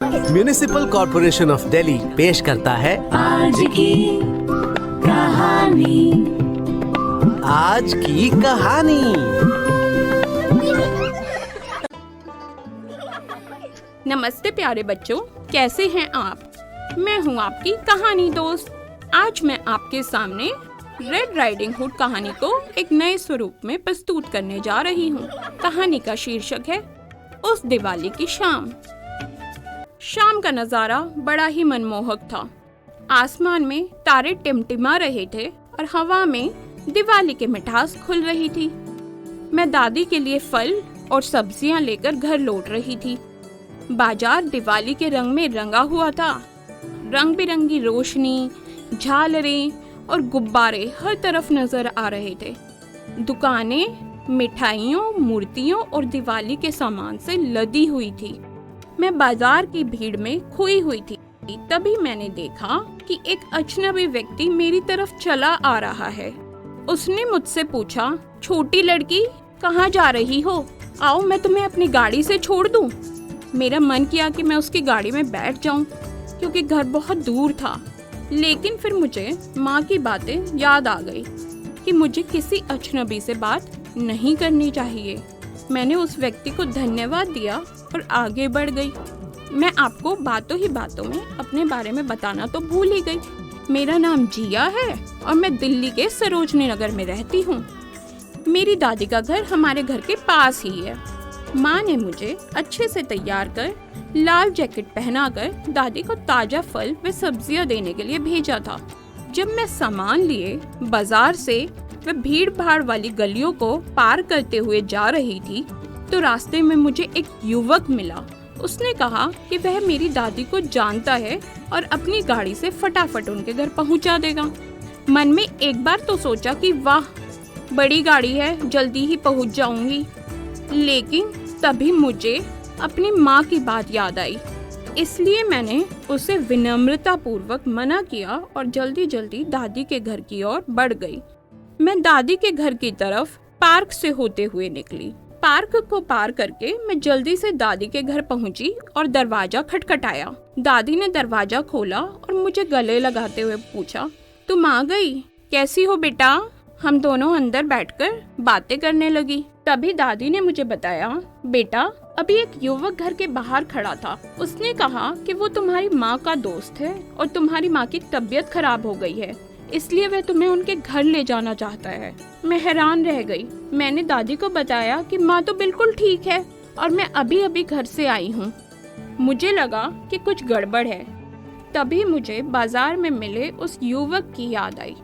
Municipal corporation of Delhi पेश करता है आज की कहानी। आज की कहानी। नमस्ते प्यारे बच्चों, कैसे हैं आप? मैं हूं आपकी कहानी दोस्त। आज मैं आपके सामने रेड राइडिंग हुड कहानी को एक नए स्वरूप में प्रस्तुत करने जा रही हूं। कहानी का शीर्षक है उस दिवाली की शाम। शाम का नजारा बड़ा ही मनमोहक था। आसमान में तारे टिमटिमा रहे थे और हवा में दिवाली की मिठास खुल रही थी। मैं दादी के लिए फल और सब्जियां लेकर घर लौट रही थी। बाजार दिवाली के रंग में रंगा हुआ था। रंग बिरंगी रोशनी, झालरें और गुब्बारे हर तरफ नजर आ रहे थे। दुकानें मिठाइयों, मूर्तियों और दिवाली के सामान से लदी हुई थी। मैं बाजार की भीड़ में खोई हुई थी। तभी मैंने देखा कि एक अजनबी व्यक्ति मेरी तरफ चला आ रहा है। उसने मुझसे पूछा, छोटी लड़की कहाँ जा रही हो? आओ मैं तुम्हें अपनी गाड़ी से छोड़ दूं। मेरा मन किया कि मैं उसकी गाड़ी में बैठ जाऊं, क्योंकि घर बहुत दूर था। लेकिन फिर मुझे माँ की बातें याद आ गई कि मुझे किसी अजनबी से बात नहीं करनी चाहिए। मैंने उस व्यक्ति को धन्यवाद दिया और आगे बढ़ गई। मैं आपको बातों ही बातों में अपने बारे में बताना तो भूल ही गई। मेरा नाम जिया है और मैं दिल्ली के सरोजनी नगर में रहती हूँ। मेरी दादी का घर हमारे घर के पास ही है। माँ ने मुझे अच्छे से तैयार कर, लाल जैकेट पहनाकर दादी को ताजा फल व सब्जियां देने के लिए भेजा था। जब मैं सामान लिए बाजार से व भीड़ भाड़ वाली गलियों को पार करते हुए जा रही थी, तो रास्ते में मुझे एक युवक मिला। उसने कहा कि वह मेरी दादी को जानता है और अपनी गाड़ी से फटाफट उनके घर पहुंचा देगा। मन में एक बार तो सोचा कि वाह, बड़ी गाड़ी है, जल्दी ही पहुंच जाऊंगी। लेकिन तभी मुझे अपनी माँ की बात याद आई। इसलिए मैंने उसे विनम्रता पूर्वक मना किया और जल्दी जल्दी दादी के घर की ओर बढ़ गई। मैं दादी के घर की तरफ पार्क से होते हुए निकली। पार्क को पार करके मैं जल्दी से दादी के घर पहुंची और दरवाजा खटखटाया। दादी ने दरवाजा खोला और मुझे गले लगाते हुए पूछा, तुम आ गई? कैसी हो बेटा? हम दोनों अंदर बैठकर बातें करने लगी। तभी दादी ने मुझे बताया, बेटा अभी एक युवक घर के बाहर खड़ा था। उसने कहा कि वो तुम्हारी माँ का दोस्त है और तुम्हारी माँ की तबीयत खराब हो गई है, इसलिए वह तुम्हें उनके घर ले जाना चाहता है। मैं हैरान रह गई। मैंने दादी को बताया कि माँ तो बिल्कुल ठीक है और मैं अभी अभी घर से आई हूँ। मुझे लगा कि कुछ गड़बड़ है। तभी मुझे बाजार में मिले उस युवक की याद आई।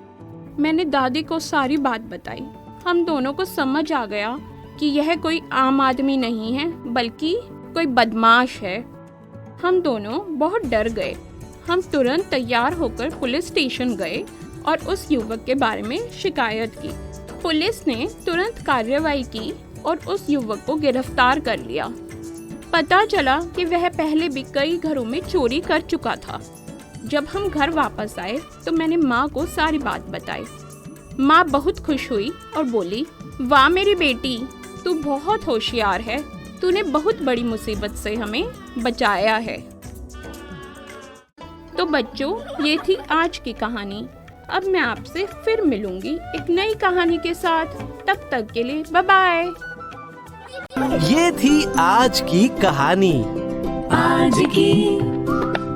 मैंने दादी को सारी बात बताई। हम दोनों को समझ आ गया कि यह कोई आम आदमी नहीं है, बल्कि कोई बदमाश है। हम दोनों बहुत डर गए। हम तुरंत तैयार होकर पुलिस स्टेशन गए और उस युवक के बारे में शिकायत की। पुलिस ने तुरंत कार्रवाई की और उस युवक को गिरफ्तार कर लिया। पता चला कि वह पहले भी कई घरों में चोरी कर चुका था। जब हम घर वापस आए तो मैंने माँ को सारी बात बताई। माँ बहुत खुश हुई और बोली, वाह मेरी बेटी, तू बहुत होशियार है। तूने बहुत बड़ी मुसीबत से हमें बचाया है। तो बच्चों, ये थी आज की कहानी। अब मैं आपसे फिर मिलूंगी एक नई कहानी के साथ। तब तक के लिए बाय बाय। ये थी आज की कहानी। आज की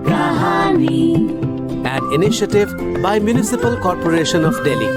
कहानी। An initiative by Municipal Corporation of Delhi.